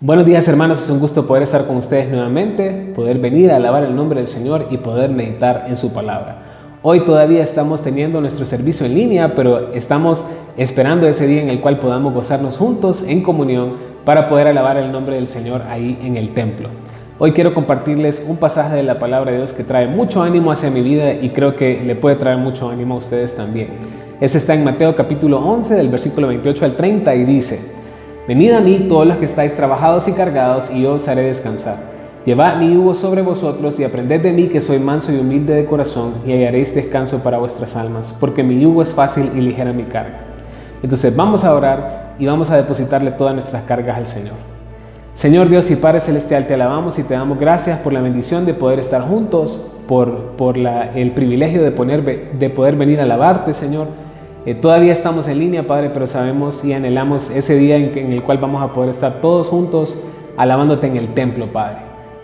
Buenos días, hermanos, es un gusto poder estar con ustedes nuevamente, poder venir a alabar el nombre del Señor y poder meditar en su palabra. Hoy todavía estamos teniendo nuestro servicio en línea, pero estamos esperando ese día en el cual podamos gozarnos juntos en comunión para poder alabar el nombre del Señor ahí en el templo. Hoy quiero compartirles un pasaje de la palabra de Dios que trae mucho ánimo hacia mi vida y creo que le puede traer mucho ánimo a ustedes también. Ese está en Mateo capítulo 11, del versículo 28 al 30 y dice: Venid a mí todos los que estáis trabajados y cargados, y yo os haré descansar. Llevad mi yugo sobre vosotros y aprended de mí, que soy manso y humilde de corazón, y hallaréis descanso para vuestras almas, porque mi yugo es fácil y ligera mi carga. Entonces vamos a orar y vamos a depositarle todas nuestras cargas al Señor. Señor Dios y Padre Celestial, te alabamos y te damos gracias por la bendición de poder estar juntos, por el privilegio de poder venir a alabarte, Señor. Todavía estamos en línea, Padre, pero sabemos y anhelamos ese día en el cual vamos a poder estar todos juntos alabándote en el templo, Padre.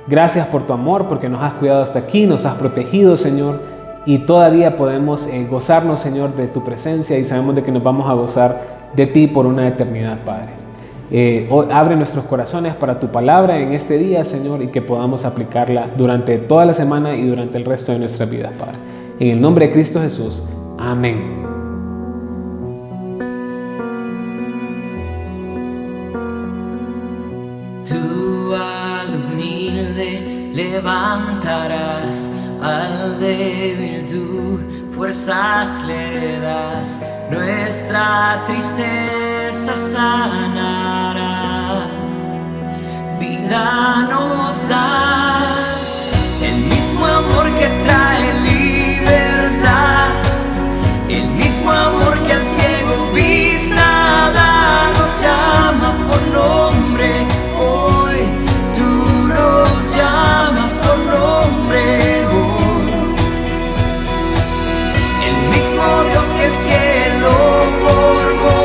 Gracias por tu amor, porque nos has cuidado hasta aquí, nos has protegido, Señor, y todavía podemos gozarnos, Señor, de tu presencia y sabemos de que nos vamos a gozar de ti por una eternidad, Padre. Hoy abre nuestros corazones para tu palabra en este día, Señor, y que podamos aplicarla durante toda la semana y durante el resto de nuestras vidas, Padre. En el nombre de Cristo Jesús, amén. Levantarás al débil, tú fuerzas le das, nuestra tristeza sanarás, vida nos das, el mismo amor que trae libertad, el mismo amor que al ciego vista da, nos llama por nombre. Hoy tú nos llamas por nombre hoy. El mismo Dios que el cielo formó,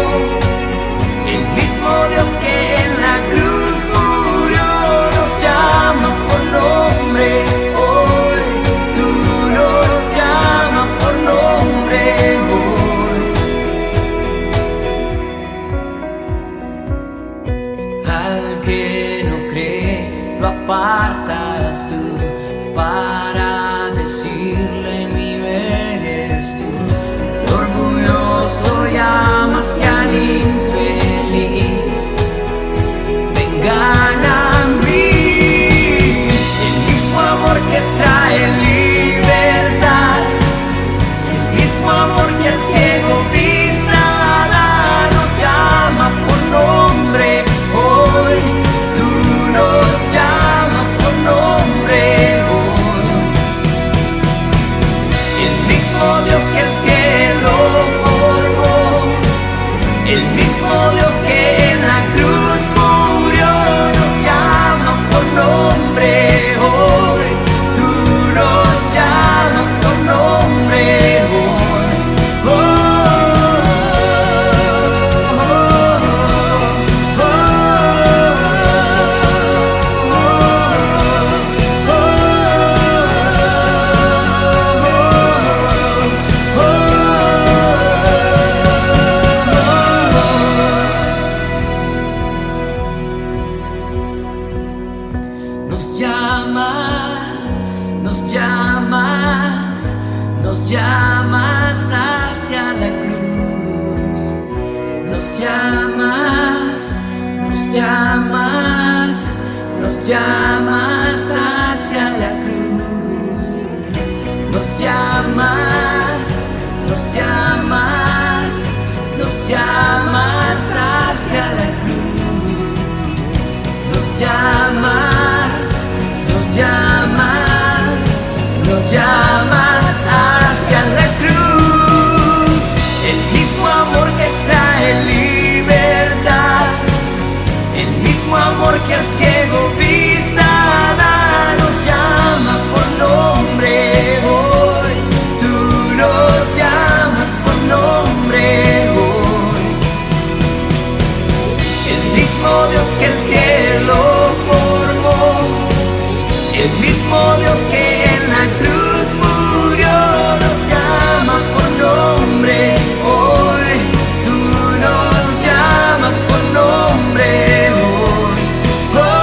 el mismo Dios que en la cruz murió, nos llama por nombre hoy. Tú nos llamas por nombre hoy. Al que no cree lo apartas tú, para decirle mi eres tú. El orgulloso llamas y al infeliz vengan a mí. El mismo amor que trae libertad, el mismo amor que al ciego vista da, nos llama por nombre hoy. Tú nos llamas por nombre hoy. El mismo Dios que el cielo formó, el mismo Dios que en la cruz murió, nos llama por nombre hoy. Tú nos llamas por nombre hoy. Oh, oh, oh, Nos llamas hacia la cruz. Nos llamas hacia la cruz. Nos llamas hacia la cruz. Nos llamas hacia la cruz. El mismo amor que trae libertad, el mismo amor que al ciego vista da, nos llama por nombre hoy. Tú nos llamas por nombre hoy. El mismo Dios que el cielo formó, el mismo Dios que en la cruz murió, nos llama por nombre hoy. Tú nos llamas por nombre hoy. Oh,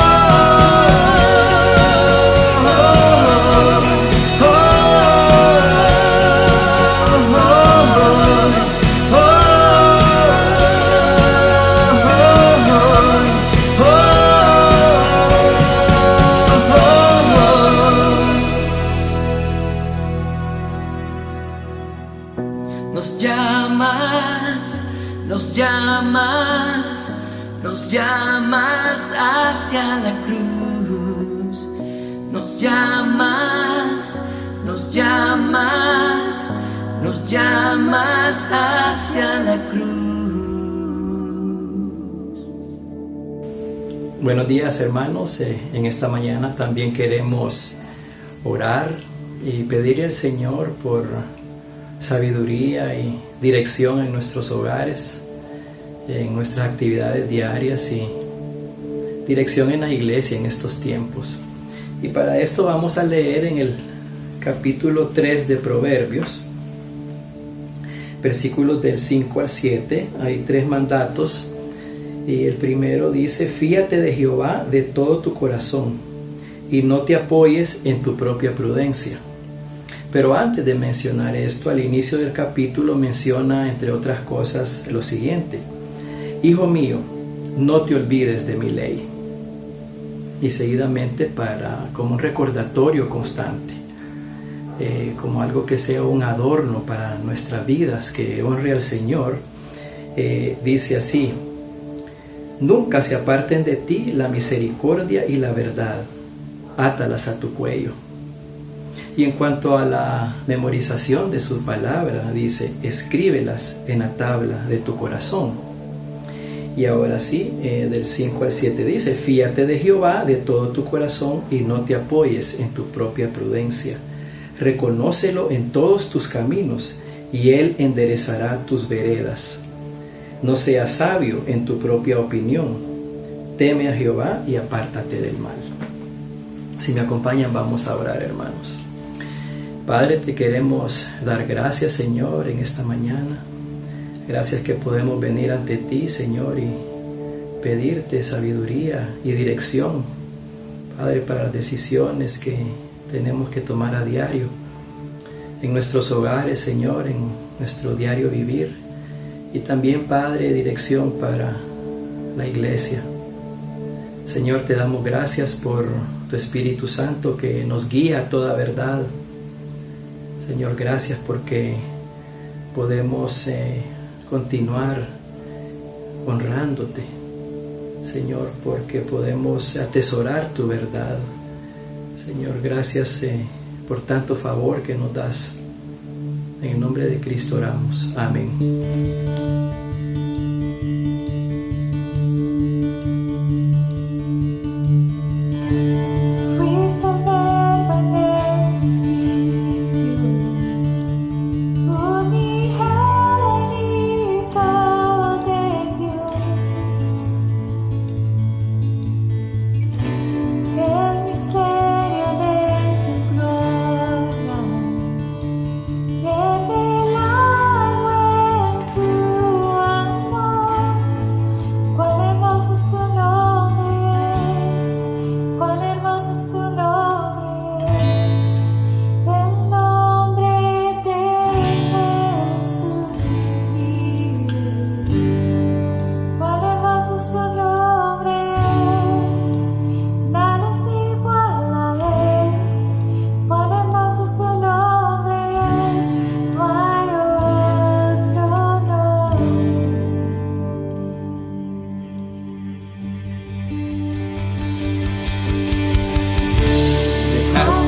nos llamas hacia la cruz. Nos llamas hacia la cruz. Buenos días, hermanos. En esta mañana también queremos orar y pedirle al Señor por sabiduría y dirección en nuestros hogares, en nuestras actividades diarias y dirección en la iglesia en estos tiempos. Y para esto vamos a leer en el capítulo 3 de Proverbios, versículos del 5 al 7. Hay 3 mandatos y el primero dice: fíate de Jehová de todo tu corazón y no te apoyes en tu propia prudencia. Pero antes de mencionar esto, al inicio del capítulo menciona, entre otras cosas, lo siguiente: hijo mío, no te olvides de mi ley. Y seguidamente, como un recordatorio constante, como algo que sea un adorno para nuestras vidas, que honre al Señor, dice así: nunca se aparten de ti la misericordia y la verdad, átalas a tu cuello. Y en cuanto a la memorización de su palabra, dice: escríbelas en la tabla de tu corazón. Y ahora sí, del 5 al 7 dice: fíate de Jehová de todo tu corazón y no te apoyes en tu propia prudencia. Reconócelo en todos tus caminos y Él enderezará tus veredas. No seas sabio en tu propia opinión. Teme a Jehová y apártate del mal. Si me acompañan, vamos a orar, hermanos. Padre, te queremos dar gracias, Señor, en esta mañana. Gracias que podemos venir ante ti, Señor, y pedirte sabiduría y dirección, Padre, para las decisiones que tenemos que tomar a diario en nuestros hogares, Señor, en nuestro diario vivir. Y también, Padre, dirección para la iglesia. Señor, te damos gracias por tu Espíritu Santo que nos guía a toda verdad. Señor, gracias porque podemos continuar honrándote, Señor, porque podemos atesorar tu verdad. Señor, gracias por tanto favor que nos das. En el nombre de Cristo oramos. Amén.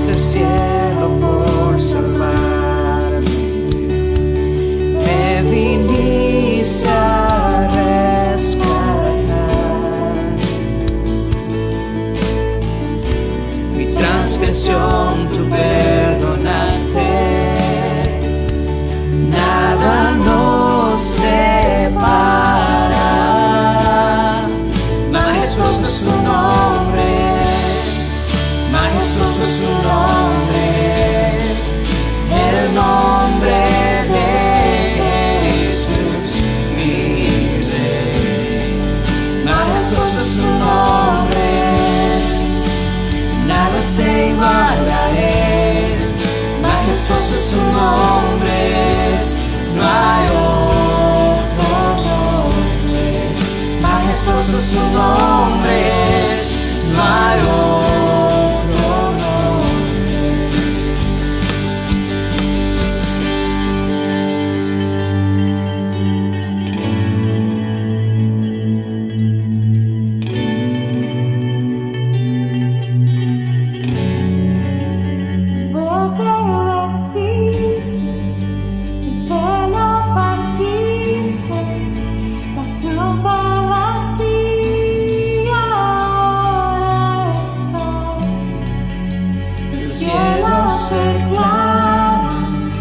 El cielo por salvarme, me viniste a rescatar. Mi transgresión tú perdonaste, nada nos separa. Majestuoso es tu nombre, majestuoso es tu nombre, el nombre de Jesús, mi Rey. Majestuoso es tu nombre, nada se iguala a él. Majestuoso es tu nombre, no hay otro nombre. Majestuoso es tu nombre, no hay otro. cielos se claran,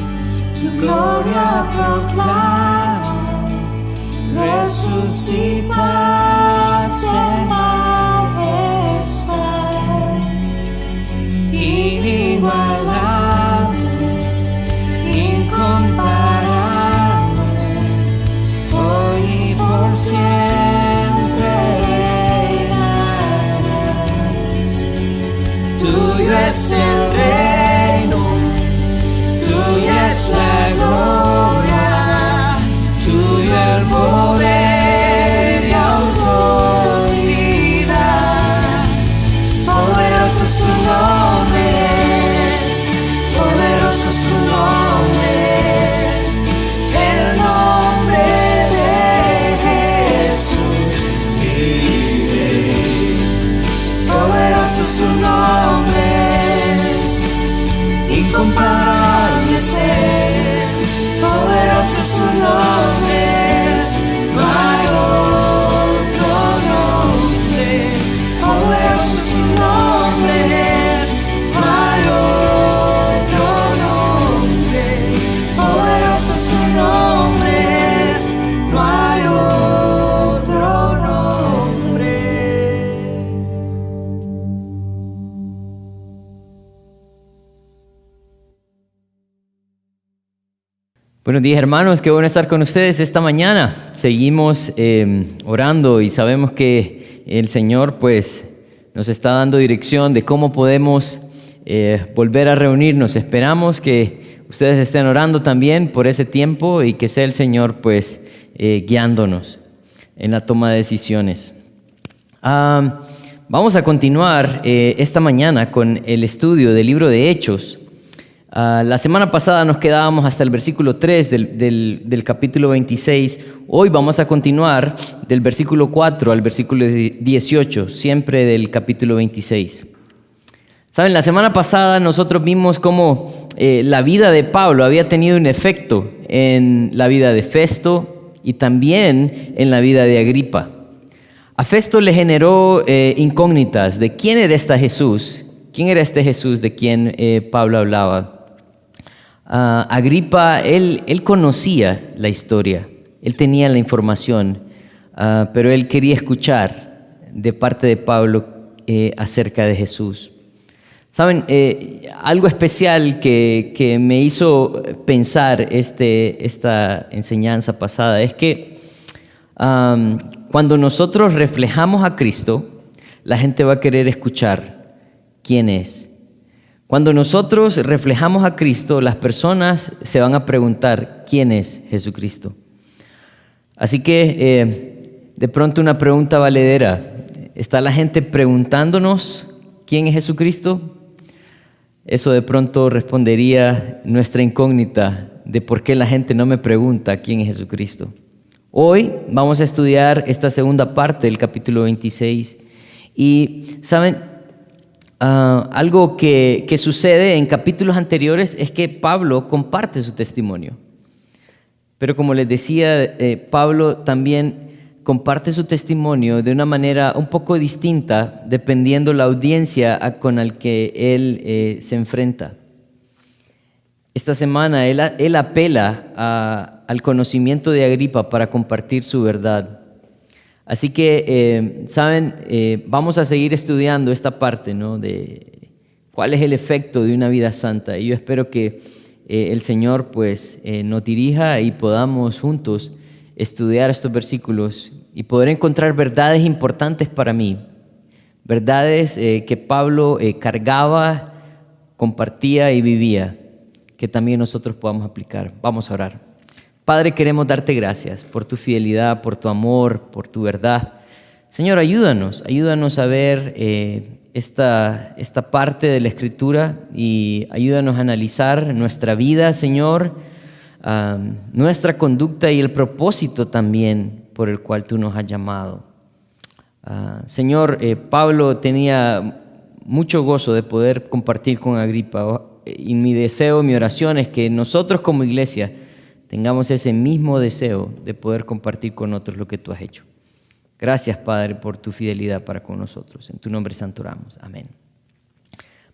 tu gloria proclaman, resucitas en majestad, inigualable, incomparable, hoy y por siempre reinarás. Tuyo es el reino, tuya es la gloria, tuyo el poder y autoridad. Poderoso su nombre es, poderoso su nombre es, el nombre de Jesús mi Rey. Poderoso su nombre es, incomparable es Él. Poderoso su nombre es, no hay otro nombre. Poderoso su nombre es, no hay otro nombre. Poderoso su nombre es, no hay otro nombre. Buenos días, hermanos, qué bueno estar con ustedes esta mañana. Seguimos orando y sabemos que el Señor pues nos está dando dirección de cómo podemos volver a reunirnos. Esperamos que ustedes estén orando también por ese tiempo y que sea el Señor pues guiándonos en la toma de decisiones. Vamos a continuar esta mañana con el estudio del libro de Hechos. La semana pasada nos quedábamos hasta el versículo 3 del capítulo 26. Hoy vamos a continuar del versículo 4 al versículo 18, siempre del capítulo 26. Saben, la semana pasada nosotros vimos cómo la vida de Pablo había tenido un efecto en la vida de Festo y también en la vida de Agripa. A Festo le generó incógnitas de quién era este Jesús de quien Pablo hablaba. Agripa, él conocía la historia, él tenía la información, pero él quería escuchar de parte de Pablo acerca de Jesús. Saben, algo especial que me hizo pensar esta enseñanza pasada es que cuando nosotros reflejamos a Cristo, la gente va a querer escuchar quién es. Cuando nosotros reflejamos a Cristo, las personas se van a preguntar quién es Jesucristo. Así que de pronto una pregunta valedera: ¿está la gente preguntándonos quién es Jesucristo? Eso de pronto respondería nuestra incógnita de por qué la gente no me pregunta quién es Jesucristo. Hoy vamos a estudiar esta segunda parte del capítulo 26 y, ¿saben? Algo que sucede en capítulos anteriores es que Pablo comparte su testimonio. Pero como les decía, Pablo también comparte su testimonio de una manera un poco distinta dependiendo la audiencia con la que él se enfrenta. Esta semana él apela al conocimiento de Agripa para compartir su verdad. Así que, vamos a seguir estudiando esta parte, ¿no? De cuál es el efecto de una vida santa. Y yo espero que el Señor pues, nos dirija y podamos juntos estudiar estos versículos y poder encontrar verdades importantes para mí. Verdades que Pablo cargaba, compartía y vivía, que también nosotros podamos aplicar. Vamos a orar. Padre, queremos darte gracias por tu fidelidad, por tu amor, por tu verdad. Señor, ayúdanos a ver esta parte de la Escritura y ayúdanos a analizar nuestra vida, Señor, nuestra conducta y el propósito también por el cual tú nos has llamado. Señor, Pablo tenía mucho gozo de poder compartir con Agripa y mi deseo, mi oración es que nosotros como iglesia tengamos ese mismo deseo de poder compartir con otros lo que tú has hecho. Gracias, Padre, por tu fidelidad para con nosotros. En tu nombre santo oramos. Amén.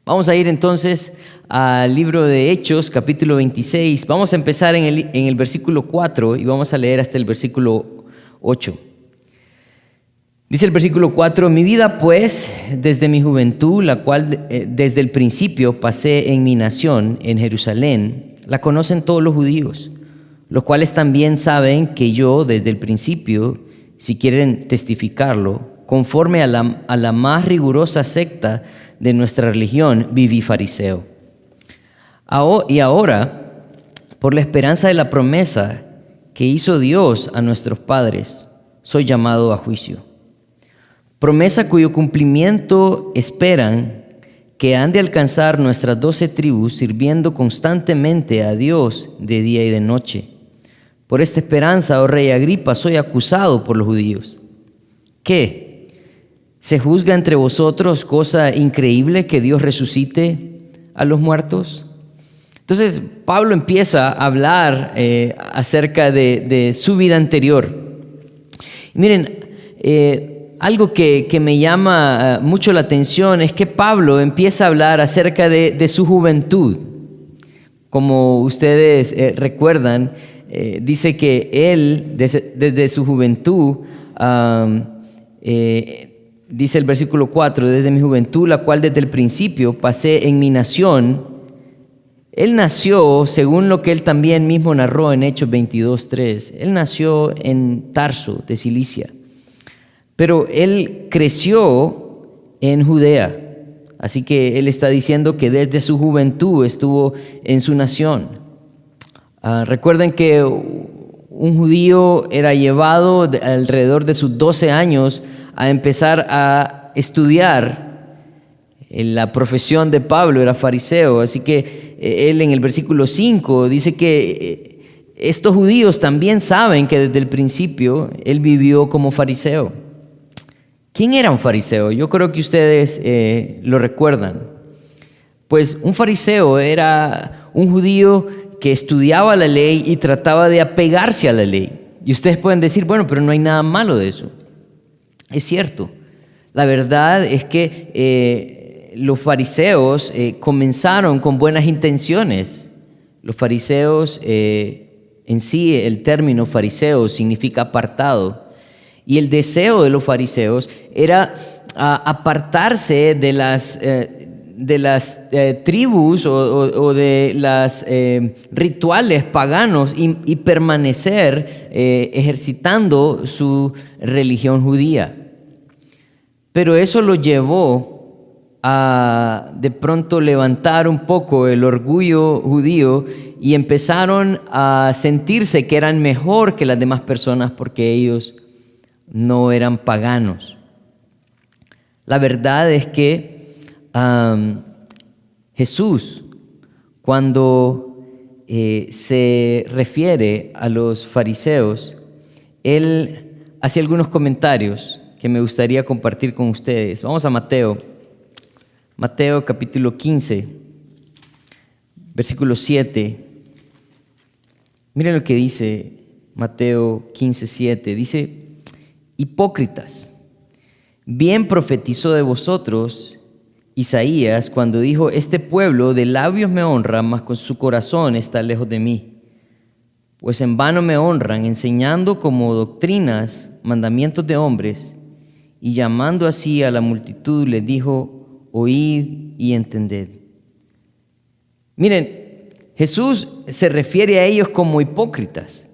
Vamos a ir entonces al libro de Hechos, capítulo 26. Vamos a empezar en el versículo 4 y vamos a leer hasta el versículo 8. Dice el versículo 4: Mi vida pues, desde mi juventud, la cual desde el principio pasé en mi nación, en Jerusalén, la conocen todos los judíos, los cuales también saben que yo desde el principio, si quieren testificarlo, conforme a la más rigurosa secta de nuestra religión, viví fariseo. Y ahora, por la esperanza de la promesa que hizo Dios a nuestros padres, soy llamado a juicio. Promesa cuyo cumplimiento esperan que han de alcanzar nuestras 12 tribus, sirviendo constantemente a Dios de día y de noche. Por esta esperanza, oh rey Agripa, soy acusado por los judíos. ¿Qué? ¿Se juzga entre vosotros cosa increíble que Dios resucite a los muertos? Entonces, Pablo empieza a hablar acerca de su vida anterior. Miren, algo que me llama mucho la atención es que Pablo empieza a hablar acerca de su juventud. Como ustedes recuerdan, dice que él desde su juventud, dice el versículo 4, desde mi juventud, la cual desde el principio pasé en mi nación. Él nació, según lo que él también mismo narró en Hechos 22:3, él nació en Tarso de Cilicia. Pero él creció en Judea, así que él está diciendo que desde su juventud estuvo en su nación. Recuerden que un judío era llevado alrededor de sus 12 años a empezar a estudiar. La profesión de Pablo era fariseo, así que él en el versículo 5 dice que estos judíos también saben que desde el principio él vivió como fariseo. ¿Quién era un fariseo? Yo creo que ustedes lo recuerdan. Pues un fariseo era un judío que estudiaba la ley y trataba de apegarse a la ley. Y ustedes pueden decir, bueno, pero no hay nada malo de eso. Es cierto. La verdad es que los fariseos comenzaron con buenas intenciones. Los fariseos, en sí, el término fariseo significa apartado. Y el deseo de los fariseos era apartarse de las tribus o de los rituales paganos y permanecer ejercitando su religión judía. Pero eso lo llevó a de pronto levantar un poco el orgullo judío y empezaron a sentirse que eran mejor que las demás personas porque ellos no eran paganos. La verdad es que Jesús, cuando se refiere a los fariseos, él hace algunos comentarios que me gustaría compartir con ustedes. Vamos a Mateo capítulo 15, versículo 7. Miren lo que dice Mateo 15, 7. Dice: hipócritas, bien profetizó de vosotros Isaías cuando dijo: este pueblo de labios me honra, mas con su corazón está lejos de mí. Pues en vano me honran, enseñando como doctrinas mandamientos de hombres, y llamando así a la multitud les dijo: oíd y entended. Miren, Jesús se refiere a ellos como hipócritas,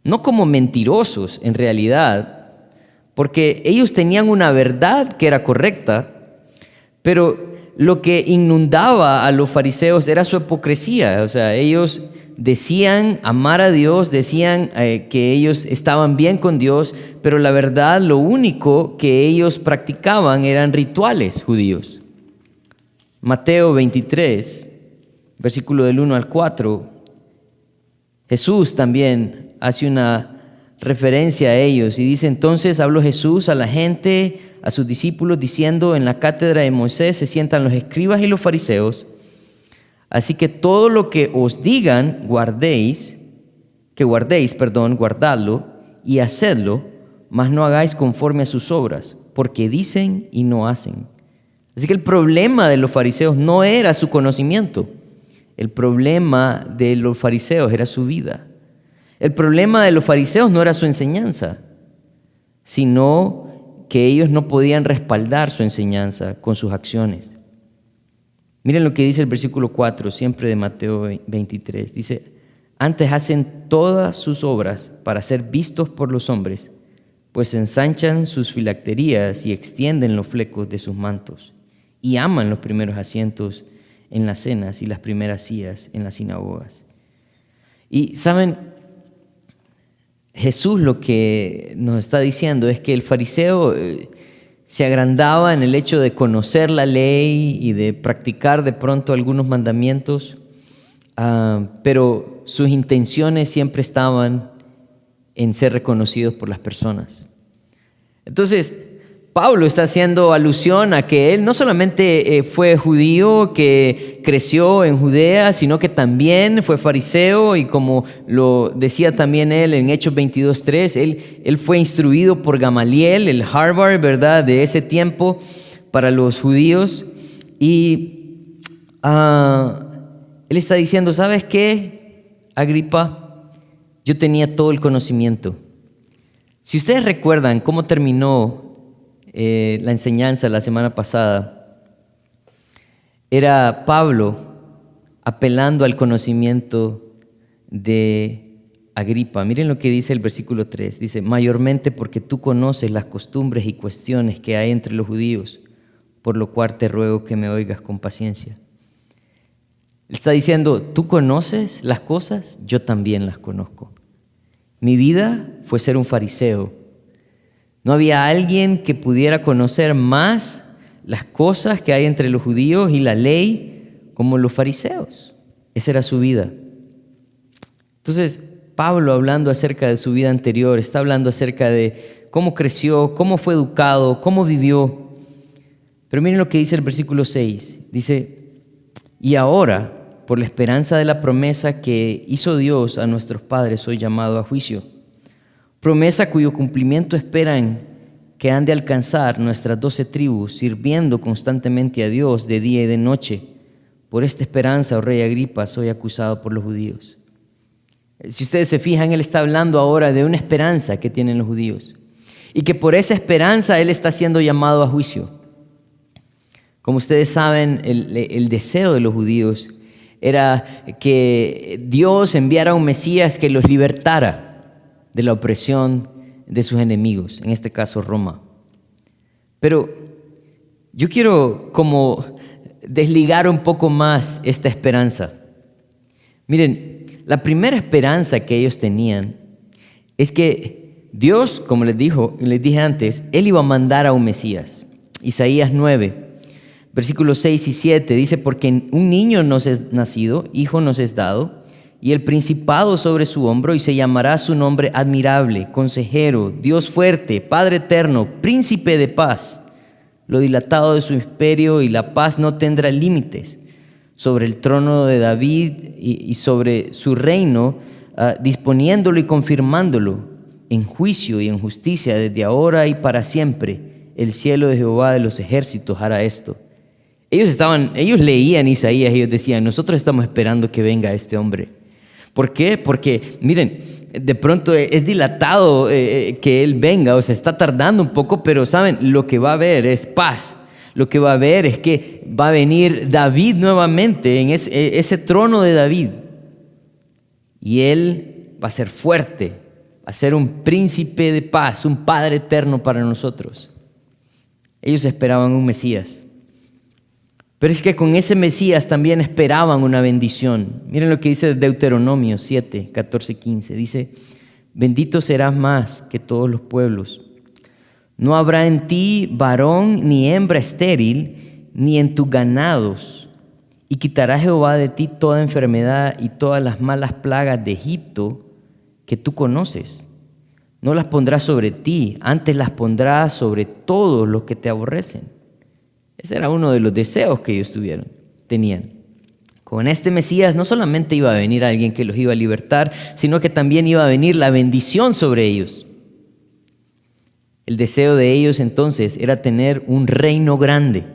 no como mentirosos en realidad, porque ellos tenían una verdad que era correcta, pero lo que inundaba a los fariseos era su hipocresía. O sea, ellos decían amar a Dios, decían que ellos estaban bien con Dios, pero la verdad, lo único que ellos practicaban eran rituales judíos. Mateo 23, versículo del 1 al 4, Jesús también hace una referencia a ellos y dice: entonces habló Jesús a la gente, a sus discípulos, diciendo: en la cátedra de Moisés se sientan los escribas y los fariseos, así que todo lo que os digan guardadlo y hacedlo, mas no hagáis conforme a sus obras, porque dicen y no hacen. Así que el problema de los fariseos no era su conocimiento. El problema de los fariseos era su vida. El problema de los fariseos no era su enseñanza, sino que ellos no podían respaldar su enseñanza con sus acciones. Miren lo que dice el versículo 4, siempre de Mateo 23. Dice, antes hacen todas sus obras para ser vistos por los hombres, pues ensanchan sus filacterías y extienden los flecos de sus mantos, y aman los primeros asientos en las cenas y las primeras sillas en las sinagogas. Y saben, Jesús lo que nos está diciendo es que el fariseo se agrandaba en el hecho de conocer la ley y de practicar de pronto algunos mandamientos, pero sus intenciones siempre estaban en ser reconocidos por las personas. Entonces, Pablo está haciendo alusión a que él no solamente fue judío que creció en Judea, sino que también fue fariseo, y como lo decía también él en Hechos 22:3, él fue instruido por Gamaliel, el Harvard, ¿verdad?, de ese tiempo para los judíos. Y él está diciendo, ¿sabes qué, Agripa? Yo tenía todo el conocimiento. Si ustedes recuerdan cómo terminó la enseñanza la semana pasada, era Pablo apelando al conocimiento de Agripa. Miren lo que dice el versículo 3. Dice, mayormente porque tú conoces las costumbres y cuestiones que hay entre los judíos, por lo cual te ruego que me oigas con paciencia. Él está diciendo, tú conoces las cosas, yo también las conozco. Mi vida fue ser un fariseo. No había alguien que pudiera conocer más las cosas que hay entre los judíos y la ley como los fariseos. Esa era su vida. Entonces, Pablo, hablando acerca de su vida anterior, está hablando acerca de cómo creció, cómo fue educado, cómo vivió. Pero miren lo que dice el versículo 6. Dice, y ahora, por la esperanza de la promesa que hizo Dios a nuestros padres, soy llamado a juicio. Promesa cuyo cumplimiento esperan que han de alcanzar nuestras 12 tribus, sirviendo constantemente a Dios de día y de noche. Por esta esperanza, oh rey Agripa, soy acusado por los judíos. Si ustedes se fijan, él está hablando ahora de una esperanza que tienen los judíos, y que por esa esperanza él está siendo llamado a juicio. Como ustedes saben, el deseo de los judíos era que Dios enviara un Mesías que los libertara de la opresión de sus enemigos, en este caso Roma. Pero yo quiero como desligar un poco más esta esperanza. Miren, la primera esperanza que ellos tenían es que Dios, como les dije antes, Él iba a mandar a un Mesías. Isaías 9, versículos 6 y 7 dice, porque un niño nos es nacido, hijo nos es dado, y el principado sobre su hombro, y se llamará su nombre admirable, consejero, Dios fuerte, Padre eterno, príncipe de paz. Lo dilatado de su imperio y la paz no tendrá límites sobre el trono de David y sobre su reino, disponiéndolo y confirmándolo en juicio y en justicia desde ahora y para siempre. El cielo de Jehová de los ejércitos hará esto. Ellos leían Isaías y ellos decían, nosotros estamos esperando que venga este hombre. ¿Por qué? Porque, miren, de pronto es dilatado que Él venga, o sea, está tardando un poco, pero saben, lo que va a haber es paz. Lo que va a haber es que va a venir David nuevamente en ese trono de David. Y Él va a ser fuerte, va a ser un príncipe de paz, un Padre eterno para nosotros. Ellos esperaban un Mesías. Pero es que con ese Mesías también esperaban una bendición. Miren lo que dice Deuteronomio 7, 14, 15. Dice, bendito serás más que todos los pueblos. No habrá en ti varón ni hembra estéril, ni en tus ganados. Y quitará Jehová de ti toda enfermedad y todas las malas plagas de Egipto que tú conoces. No las pondrás sobre ti, antes las pondrás sobre todos los que te aborrecen. Ese era uno de los deseos que ellos tenían. Con este Mesías no solamente iba a venir alguien que los iba a libertar, sino que también iba a venir la bendición sobre ellos. El deseo de ellos entonces era tener un reino grande.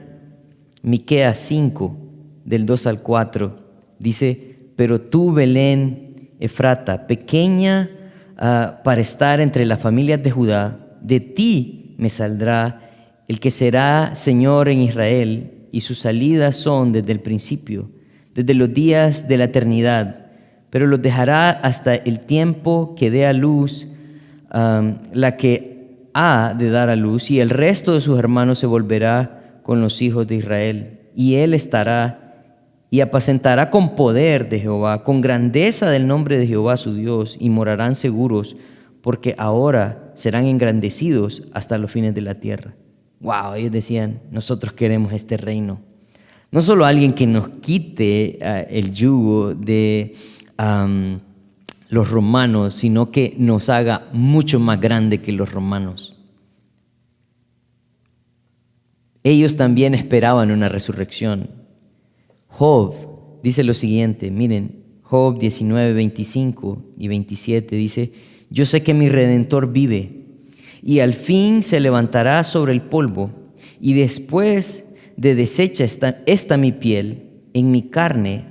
Miqueas 5, del 2 al 4, dice: pero tú, Belén Efrata, pequeña para estar entre las familias de Judá, de ti me saldrá el que será Señor en Israel, y sus salidas son desde el principio, desde los días de la eternidad, pero los dejará hasta el tiempo que dé a luz la que ha de dar a luz, y el resto de sus hermanos se volverá con los hijos de Israel, y él estará y apacentará con poder de Jehová, con grandeza del nombre de Jehová su Dios, y morarán seguros, porque ahora serán engrandecidos hasta los fines de la tierra. Wow, ellos decían: nosotros queremos este reino. No solo alguien que nos quite el yugo de los romanos, sino que nos haga mucho más grande que los romanos. Ellos también esperaban una resurrección. Job dice lo siguiente, miren, Job 19, 25 y 27 dice: yo sé que mi Redentor vive, y al fin se levantará sobre el polvo, y después de deshecha esta mi piel, en mi carne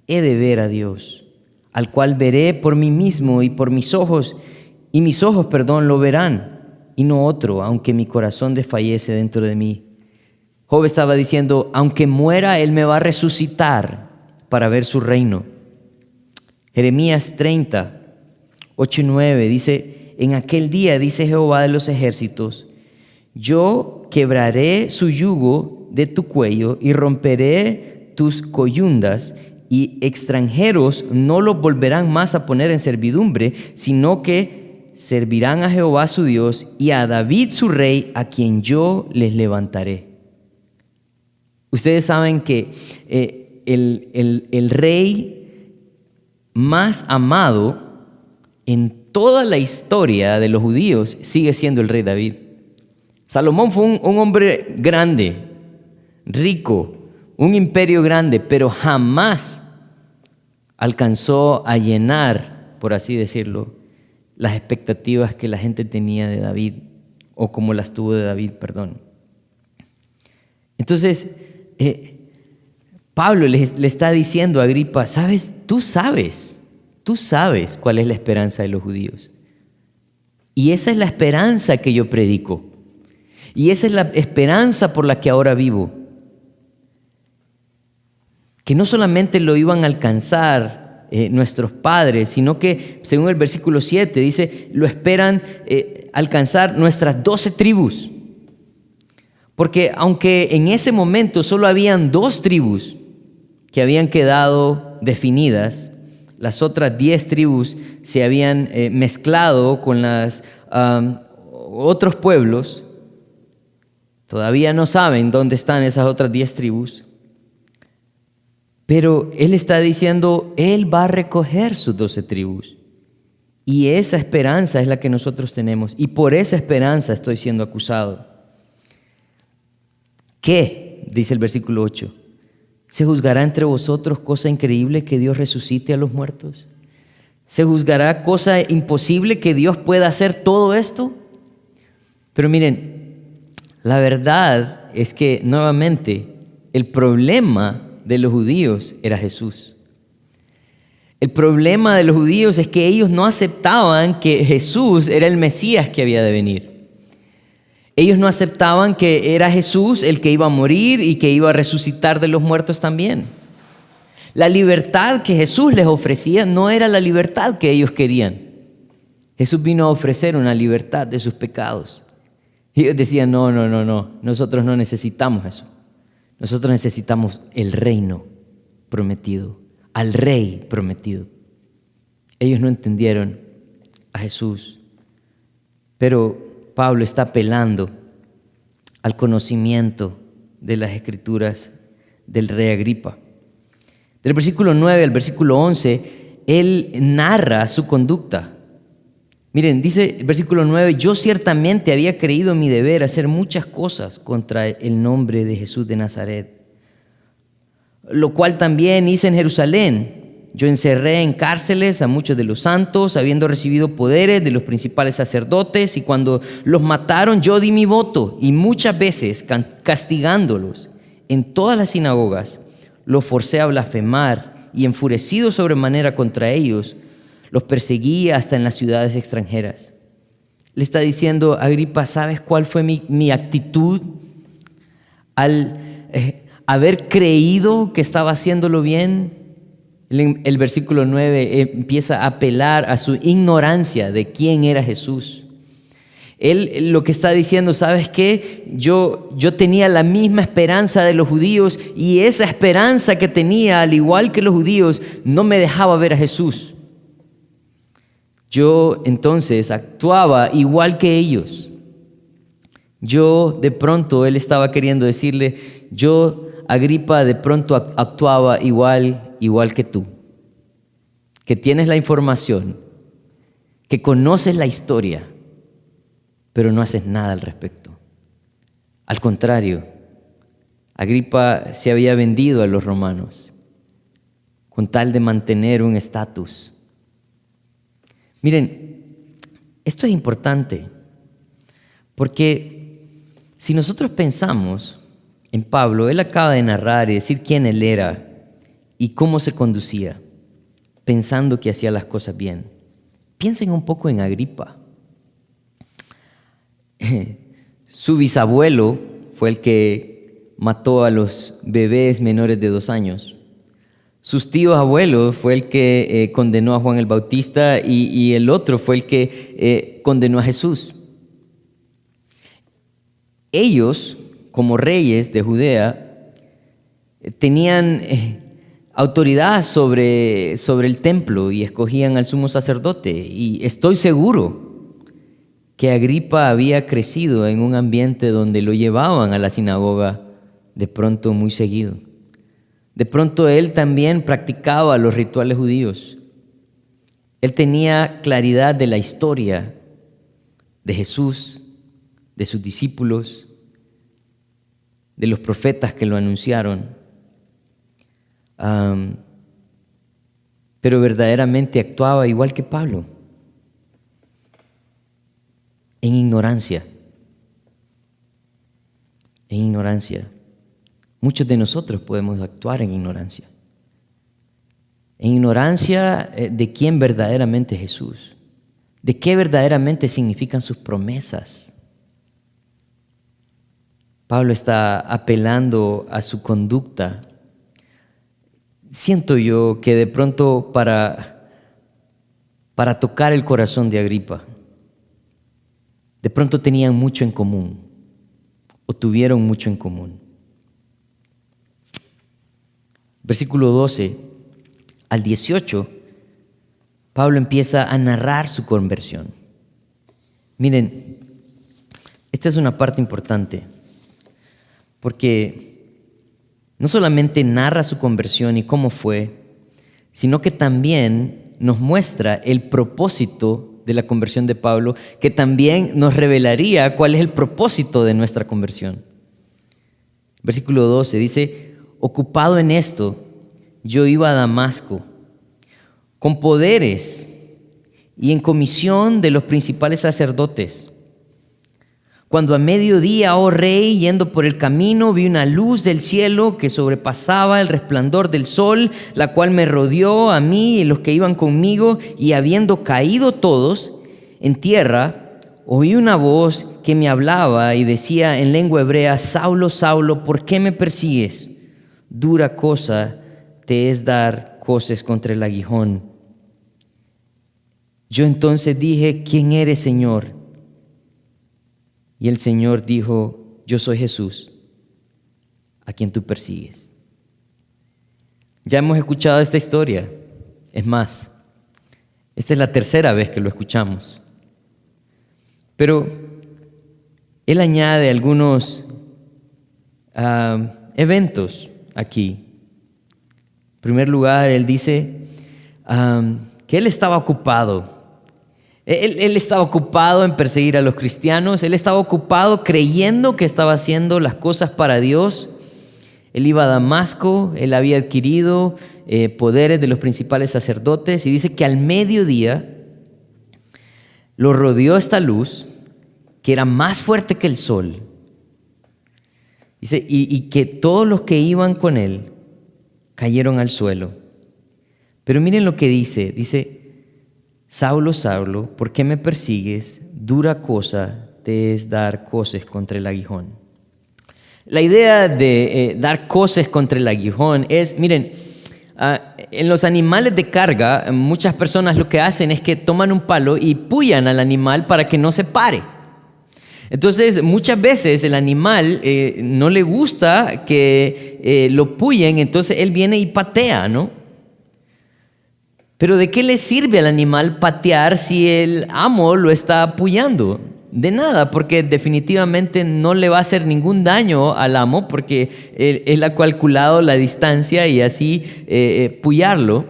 he de ver a Dios, al cual veré por mí mismo y por mis ojos, y mis ojos, lo verán, y no otro, aunque mi corazón desfallece dentro de mí. Job estaba diciendo: aunque muera, Él me va a resucitar para ver su reino. Jeremías 30, 8 y 9 dice: en aquel día, dice Jehová de los ejércitos, yo quebraré su yugo de tu cuello y romperé tus coyundas, y extranjeros no los volverán más a poner en servidumbre, sino que servirán a Jehová su Dios y a David su rey, a quien yo les levantaré. Ustedes saben que el rey más amado en toda la historia de los judíos sigue siendo el rey David. Salomón fue un hombre grande, rico, un imperio grande, pero jamás alcanzó a llenar, por así decirlo, las expectativas que la gente tenía de David, o como las tuvo de David, Entonces, Pablo le está diciendo a Agripa: tú sabes cuál es la esperanza de los judíos. Y esa es la esperanza que yo predico. Y esa es la esperanza por la que ahora vivo. Que no solamente lo iban a alcanzar nuestros padres, sino que, según el versículo 7, dice, lo esperan alcanzar nuestras 12 tribus. Porque aunque en ese momento solo habían 2 tribus que habían quedado definidas, las otras 10 tribus se habían mezclado con los otros pueblos. Todavía no saben dónde están esas otras 10 tribus. Pero Él está diciendo, Él va a recoger sus 12 tribus. Y esa esperanza es la que nosotros tenemos. Y por esa esperanza estoy siendo acusado. ¿Qué? Dice el versículo 8. ¿Se juzgará entre vosotros cosa increíble que Dios resucite a los muertos? ¿Se juzgará cosa imposible que Dios pueda hacer todo esto? Pero miren, la verdad es que nuevamente el problema de los judíos era Jesús. El problema de los judíos es que ellos no aceptaban que Jesús era el Mesías que había de venir. Ellos no aceptaban que era Jesús el que iba a morir y que iba a resucitar de los muertos también. La libertad que Jesús les ofrecía no era la libertad que ellos querían. Jesús vino a ofrecer una libertad de sus pecados. Y ellos decían, no, nosotros no necesitamos eso. Nosotros necesitamos el reino prometido, al rey prometido. Ellos no entendieron a Jesús, pero Pablo está apelando al conocimiento de las Escrituras del rey Agripa. Del versículo 9 al versículo 11, él narra su conducta. Miren, dice el versículo 9, yo ciertamente había creído en mi deber hacer muchas cosas contra el nombre de Jesús de Nazaret, lo cual también hice en Jerusalén. Yo encerré en cárceles a muchos de los santos, habiendo recibido poderes de los principales sacerdotes, y cuando los mataron yo di mi voto, y muchas veces castigándolos en todas las sinagogas, los forcé a blasfemar y enfurecido sobremanera contra ellos, los perseguí hasta en las ciudades extranjeras. Le está diciendo, Agripa, ¿sabes cuál fue mi actitud al haber creído que estaba haciéndolo bien? El versículo 9 empieza a apelar a su ignorancia de quién era Jesús. Él lo que está diciendo, ¿sabes qué? Yo tenía la misma esperanza de los judíos y esa esperanza que tenía, al igual que los judíos, no me dejaba ver a Jesús. Yo entonces actuaba igual que ellos. De pronto, él estaba queriendo decirle, yo, Agripa, de pronto actuaba igual que tú. Que tienes la información, que conoces la historia, pero no haces nada al respecto. Al contrario, Agripa se había vendido a los romanos con tal de mantener un estatus. Miren, esto es importante porque si nosotros pensamos en Pablo, él acaba de narrar y decir quién él era y cómo se conducía, pensando que hacía las cosas bien. Piensen un poco en Agripa. Su bisabuelo fue el que mató a los bebés menores de 2 años. Sus tíos abuelos fue el que condenó a Juan el Bautista y el otro fue el que condenó a Jesús. Ellos, como reyes de Judea, tenían autoridad sobre el templo y escogían al sumo sacerdote. Y estoy seguro que Agripa había crecido en un ambiente donde lo llevaban a la sinagoga de pronto muy seguido. De pronto él también practicaba los rituales judíos. Él tenía claridad de la historia de Jesús, de sus discípulos, de los profetas que lo anunciaron. Pero verdaderamente actuaba igual que Pablo, en ignorancia. En ignorancia. Muchos de nosotros podemos actuar en ignorancia. En ignorancia de quién verdaderamente es Jesús, de qué verdaderamente significan sus promesas. Pablo está apelando a su conducta. Siento yo que de pronto para tocar el corazón de Agripa, de pronto tenían mucho en común o tuvieron mucho en común. Versículo 12 al 18, Pablo empieza a narrar su conversión. Miren, esta es una parte importante, porque no solamente narra su conversión y cómo fue, sino que también nos muestra el propósito de la conversión de Pablo, que también nos revelaría cuál es el propósito de nuestra conversión. Versículo 12 dice: ocupado en esto, yo iba a Damasco con poderes y en comisión de los principales sacerdotes. Cuando a mediodía, oh rey, yendo por el camino, vi una luz del cielo que sobrepasaba el resplandor del sol, la cual me rodeó a mí y los que iban conmigo, y habiendo caído todos en tierra, oí una voz que me hablaba y decía en lengua hebrea: Saulo, Saulo, ¿por qué me persigues? Dura cosa te es dar coces contra el aguijón. Yo entonces dije: ¿quién eres, Señor? Y el Señor dijo: yo soy Jesús, a quien tú persigues. Ya hemos escuchado esta historia. Es más, esta es la tercera vez que lo escuchamos. Pero él añade algunos eventos aquí. En primer lugar, él dice que él estaba ocupado. Él estaba ocupado en perseguir a los cristianos. Él estaba ocupado creyendo que estaba haciendo las cosas para Dios. Él iba a Damasco. Él había adquirido poderes de los principales sacerdotes. Y dice que al mediodía lo rodeó esta luz que era más fuerte que el sol. Dice, y que todos los que iban con él cayeron al suelo. Pero miren lo que dice, Saulo, Saulo, ¿por qué me persigues? Dura cosa te es dar coces contra el aguijón. La idea de dar coces contra el aguijón es, miren, en los animales de carga, muchas personas lo que hacen es que toman un palo y púyan al animal para que no se pare. Entonces, muchas veces el animal no le gusta que lo púyen, entonces él viene y patea, ¿no? Pero ¿de qué le sirve al animal patear si el amo lo está puyando? De nada, porque definitivamente no le va a hacer ningún daño al amo porque él ha calculado la distancia y así puyarlo.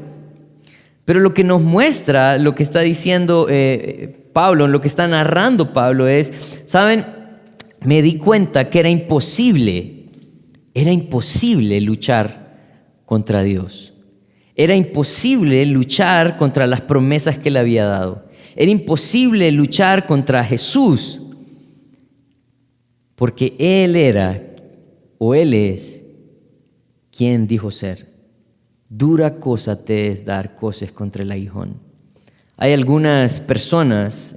Pero lo que nos muestra, lo que está diciendo Pablo, lo que está narrando Pablo es, ¿saben? Me di cuenta que era imposible luchar contra Dios. Era imposible luchar contra las promesas que le había dado. Era imposible luchar contra Jesús, porque Él era, o Él es, quien dijo ser. Dura cosa te es dar coces contra el aguijón. Hay algunas personas,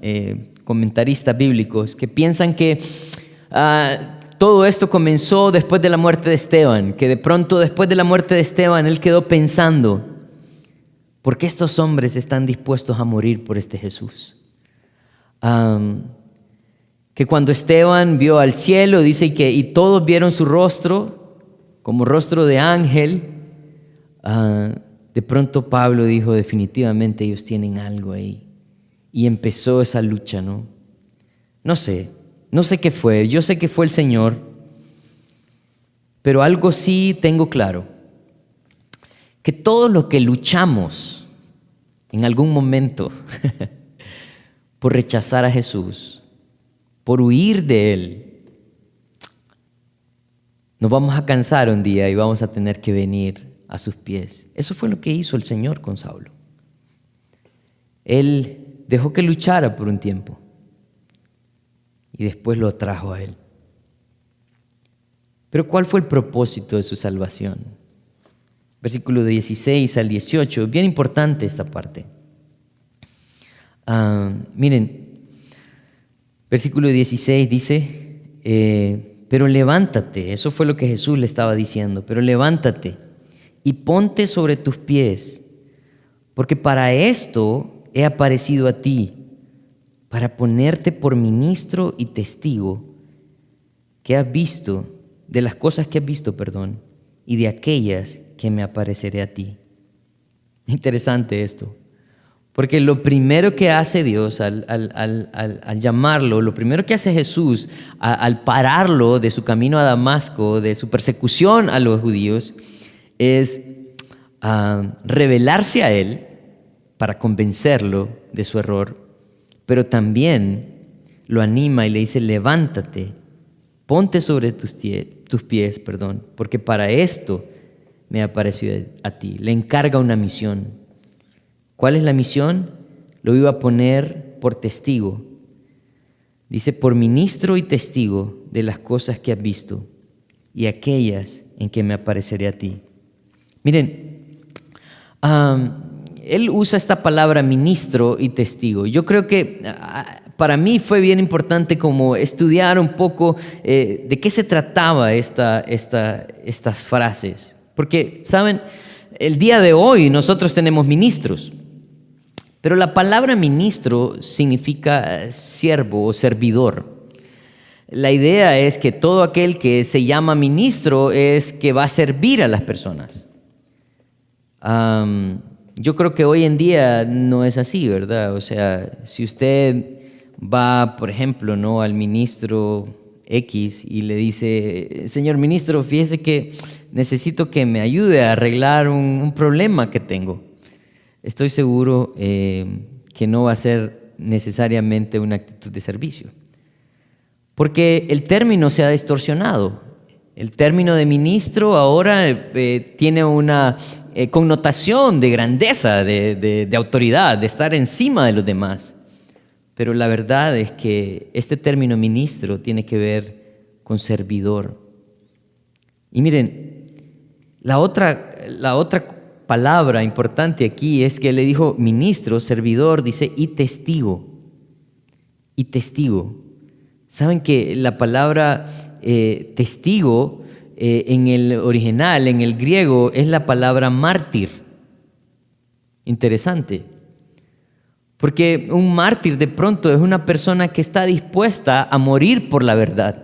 comentaristas bíblicos, que piensan que todo esto comenzó después de la muerte de Esteban, que de pronto después de la muerte de Esteban él quedó pensando, ¿por qué estos hombres están dispuestos a morir por este Jesús? Que cuando Esteban vio al cielo, dice que y todos vieron su rostro como rostro de ángel, de pronto Pablo dijo, definitivamente ellos tienen algo ahí. Y empezó esa lucha, ¿no? No sé qué fue, yo sé que fue el Señor, pero algo sí tengo claro, que todos los que luchamos en algún momento por rechazar a Jesús, por huir de Él, nos vamos a cansar un día y vamos a tener que venir a sus pies. Eso fue lo que hizo el Señor con Saulo. Él dejó que luchara por un tiempo y después lo trajo a Él. Pero ¿cuál fue el propósito de su salvación? Versículo 16 al 18, bien importante esta parte. Miren, versículo 16 dice, pero levántate, eso fue lo que Jesús le estaba diciendo, pero levántate y ponte sobre tus pies, porque para esto he aparecido a ti, para ponerte por ministro y testigo que has visto, de las cosas que has visto, y de aquellas que me apareceré a ti. Interesante esto, porque lo primero que hace Dios al llamarlo, lo primero que hace Jesús al pararlo de su camino a Damasco, de su persecución a los judíos, es revelarse a él para convencerlo de su error, pero también lo anima y le dice, levántate, ponte sobre tus pies, porque para esto me ha aparecido a ti. Le encarga una misión. ¿Cuál es la misión? Lo iba a poner por testigo. Dice, por ministro y testigo de las cosas que has visto y aquellas en que me apareceré a ti. Miren, él usa esta palabra ministro y testigo. Yo creo que para mí fue bien importante como estudiar un poco de qué se trataba estas frases. Porque, ¿saben? El día de hoy nosotros tenemos ministros, pero la palabra ministro significa siervo o servidor. La idea es que todo aquel que se llama ministro es que va a servir a las personas. Yo creo que hoy en día no es así, ¿verdad? O sea, si usted va, por ejemplo, ¿no?, al ministro X y le dice, señor ministro, fíjese que necesito que me ayude a arreglar un problema que tengo. Estoy seguro que no va a ser necesariamente una actitud de servicio. Porque el término se ha distorsionado. El término de ministro ahora tiene una connotación de grandeza, de autoridad, de estar encima de los demás. Pero la verdad es que este término ministro tiene que ver con servidor. Y miren, la otra palabra importante aquí es que le dijo ministro, servidor, dice, y testigo. Y testigo. Saben que la palabra testigo en el original, en el griego, es la palabra mártir. Interesante. Porque un mártir de pronto es una persona que está dispuesta a morir por la verdad.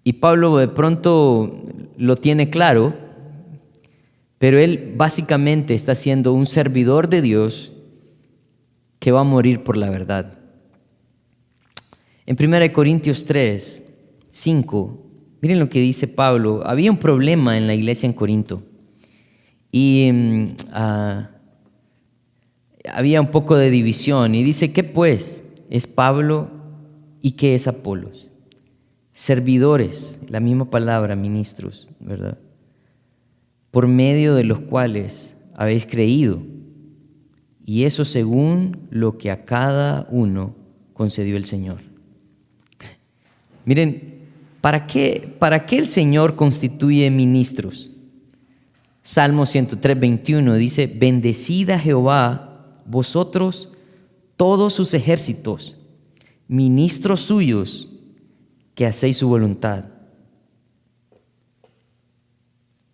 Y Pablo de pronto lo tiene claro, pero él básicamente está siendo un servidor de Dios que va a morir por la verdad. En 1 Corintios 3, 5, miren lo que dice Pablo. Había un problema en la iglesia en Corinto y había un poco de división. Y dice, ¿qué pues es Pablo y qué es Apolos? Servidores, la misma palabra, ministros, ¿verdad? Por medio de los cuales habéis creído, y eso según lo que a cada uno concedió el Señor. Miren, ¿para qué el Señor constituye ministros? Salmo 103, 21 dice, bendecid a Jehová, vosotros todos sus ejércitos, ministros suyos, que hacéis su voluntad.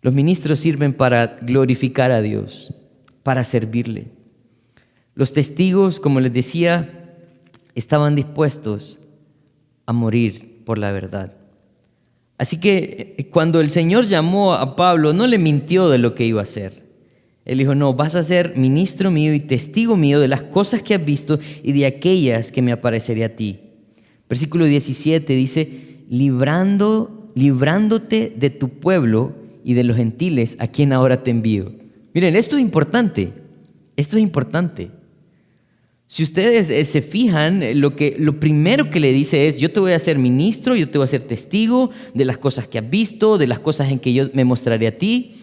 Los ministros sirven para glorificar a Dios, para servirle. Los testigos, como les decía, estaban dispuestos a morir por la verdad. Así que cuando el Señor llamó a Pablo, no le mintió de lo que iba a hacer. Él dijo, no, vas a ser ministro mío y testigo mío de las cosas que has visto y de aquellas que me apareceré a ti. Versículo 17 dice, librándote de tu pueblo y de los gentiles a quien ahora te envío. Miren, esto es importante. Si ustedes se fijan, lo primero que le dice es, yo te voy a hacer ministro, yo te voy a hacer testigo de las cosas que has visto, de las cosas en que yo me mostraré a ti.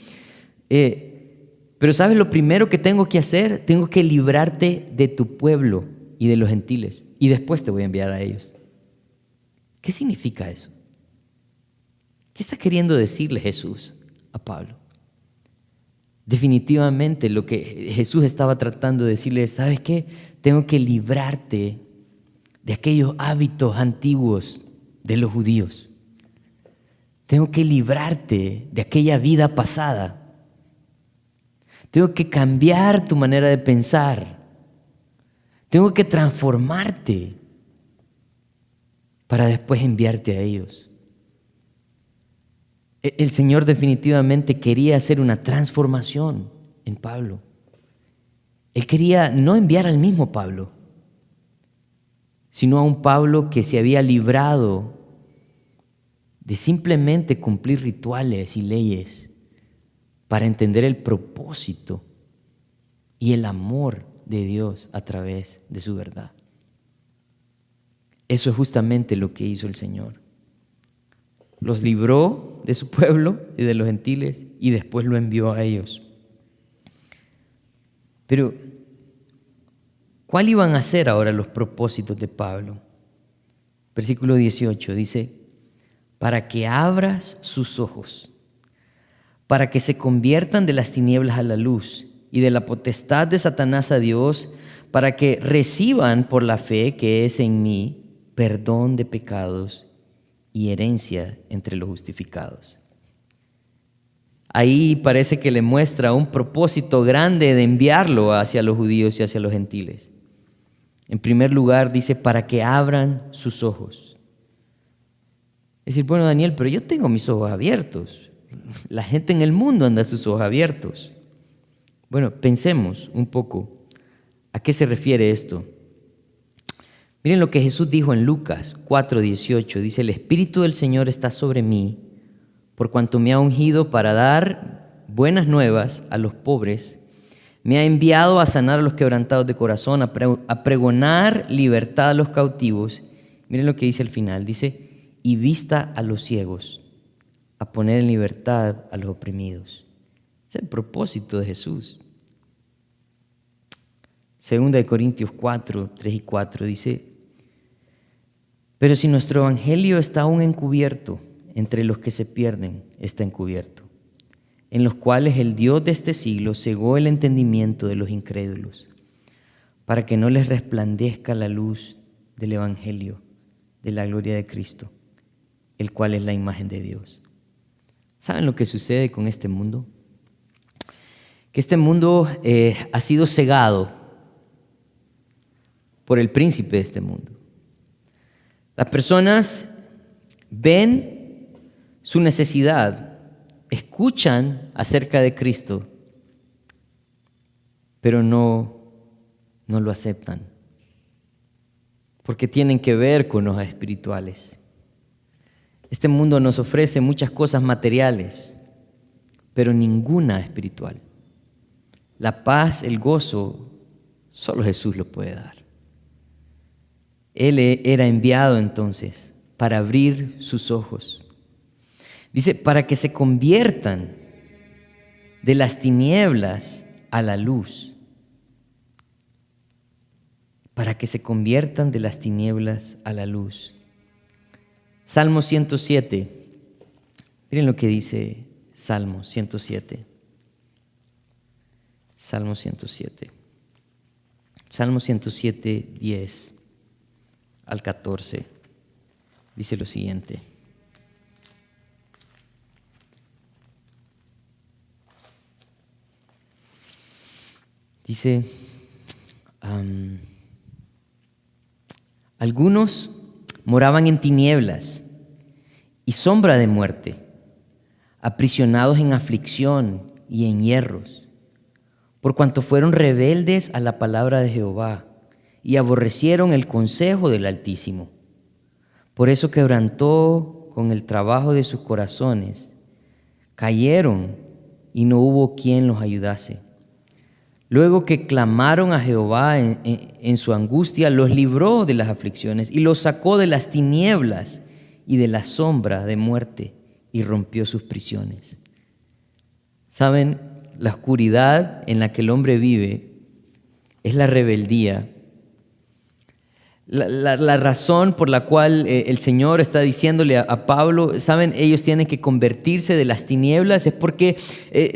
Pero ¿sabes lo primero que tengo que hacer? Tengo que librarte de tu pueblo y de los gentiles. Y después te voy a enviar a ellos. ¿Qué significa eso? ¿Qué está queriendo decirle Jesús a Pablo? Definitivamente lo que Jesús estaba tratando de decirle es, ¿sabes qué? Tengo que librarte de aquellos hábitos antiguos de los judíos. Tengo que librarte de aquella vida pasada. Tengo que cambiar tu manera de pensar. Tengo que transformarte para después enviarte a ellos. El Señor definitivamente quería hacer una transformación en Pablo. Él quería no enviar al mismo Pablo, sino a un Pablo que se había librado de simplemente cumplir rituales y leyes para entender el propósito y el amor de Dios a través de su verdad. Eso es justamente lo que hizo el Señor. Los libró de su pueblo y de los gentiles y después lo envió a ellos. Pero, ¿cuál iban a ser ahora los propósitos de Pablo? Versículo 18 dice, para que abras sus ojos, para que se conviertan de las tinieblas a la luz y de la potestad de Satanás a Dios, para que reciban por la fe que es en mí perdón de pecados y herencia entre los justificados. Ahí parece que le muestra un propósito grande de enviarlo hacia los judíos y hacia los gentiles. En primer lugar dice, para que abran sus ojos. Es decir, bueno, Daniel, pero yo tengo mis ojos abiertos. La gente en el mundo anda sus ojos abiertos. Bueno, pensemos un poco. ¿A qué se refiere esto? Miren lo que Jesús dijo en Lucas 4:18. Dice, el Espíritu del Señor está sobre mí, por cuanto me ha ungido para dar buenas nuevas a los pobres. Me ha enviado a sanar a los quebrantados de corazón, a pregonar libertad a los cautivos. Miren lo que dice al final. Dice, y vista a los ciegos, a poner en libertad a los oprimidos. Es el propósito de Jesús. Segunda de Corintios 4, 3 y 4 dice, pero si nuestro evangelio está aún encubierto, entre los que se pierden está encubierto, en los cuales el Dios de este siglo cegó el entendimiento de los incrédulos, para que no les resplandezca la luz del Evangelio de la gloria de Cristo, el cual es la imagen de Dios. ¿Saben lo que sucede con este mundo? Que este mundo ha sido cegado por el príncipe de este mundo. Las personas ven su necesidad, escuchan acerca de Cristo, pero no lo aceptan, porque tienen que ver con cosas espirituales. Este mundo nos ofrece muchas cosas materiales, pero ninguna espiritual. La paz, el gozo, solo Jesús lo puede dar. Él era enviado entonces para abrir sus ojos. Dice, para que se conviertan de las tinieblas a la luz. Para que se conviertan de las tinieblas a la luz. Salmo 107. Miren lo que dice Salmo 107. Salmo 107. Salmo 107, 10 al 14. Dice lo siguiente. Dice, algunos moraban en tinieblas y sombra de muerte, aprisionados en aflicción y en hierros, por cuanto fueron rebeldes a la palabra de Jehová y aborrecieron el consejo del Altísimo. Por eso quebrantó con el trabajo de sus corazones, cayeron y no hubo quien los ayudase. Luego que clamaron a Jehová en su angustia, los libró de las aflicciones y los sacó de las tinieblas y de la sombra de muerte y rompió sus prisiones. ¿Saben? La oscuridad en la que el hombre vive es la rebeldía. La razón por la cual el Señor está diciéndole a Pablo, ¿saben? Ellos tienen que convertirse de las tinieblas, es porque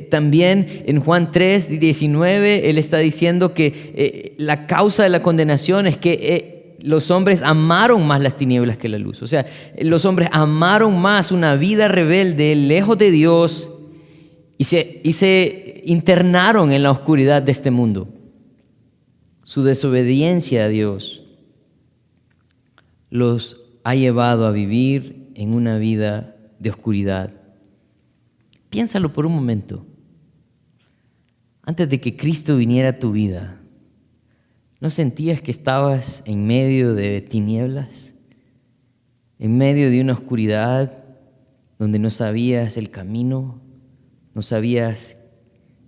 también en Juan 3, 19, Él está diciendo que la causa de la condenación es que los hombres amaron más las tinieblas que la luz. O sea, los hombres amaron más una vida rebelde, lejos de Dios, y se internaron en la oscuridad de este mundo. Su desobediencia a Dios los ha llevado a vivir en una vida de oscuridad. Piénsalo por un momento. Antes de que Cristo viniera a tu vida, ¿no sentías que estabas en medio de tinieblas? En medio de una oscuridad donde no sabías el camino, no sabías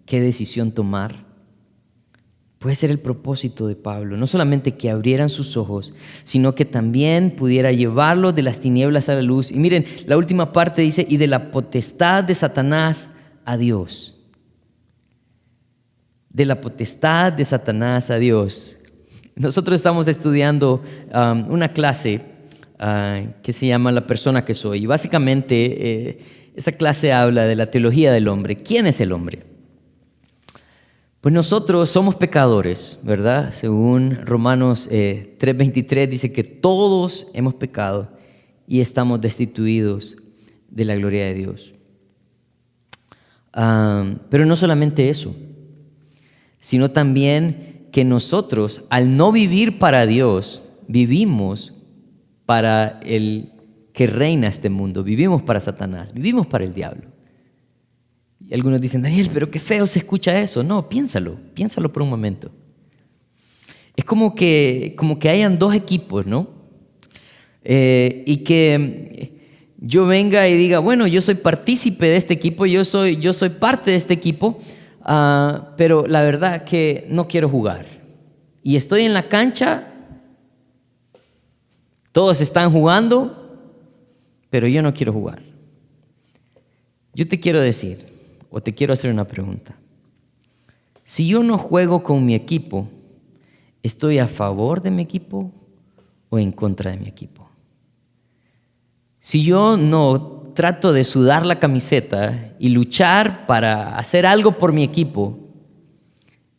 qué decisión tomar. Puede ser el propósito de Pablo, no solamente que abrieran sus ojos, sino que también pudiera llevarlos de las tinieblas a la luz. Y miren, la última parte dice, y de la potestad de Satanás a Dios. De la potestad de Satanás a Dios. Nosotros estamos estudiando una clase que se llama La persona que soy. Y básicamente esa clase habla de la teología del hombre. ¿Quién es el hombre? Pues nosotros somos pecadores, ¿verdad? Según Romanos 3:23 dice que todos hemos pecado y estamos destituidos de la gloria de Dios. Pero no solamente eso, sino también que nosotros, al no vivir para Dios, vivimos para el que reina este mundo, vivimos para Satanás, vivimos para el diablo. Y algunos dicen, Daniel, pero qué feo se escucha eso. No, piénsalo por un momento. Es como que hayan dos equipos, ¿no? Y que yo venga y diga, bueno, yo soy partícipe de este equipo, yo soy parte de este equipo, pero la verdad que no quiero jugar. Y estoy en la cancha, todos están jugando, pero yo no quiero jugar. Yo te quiero decir, o te quiero hacer una pregunta. Si yo no juego con mi equipo, ¿estoy a favor de mi equipo o en contra de mi equipo? Si yo no trato de sudar la camiseta y luchar para hacer algo por mi equipo,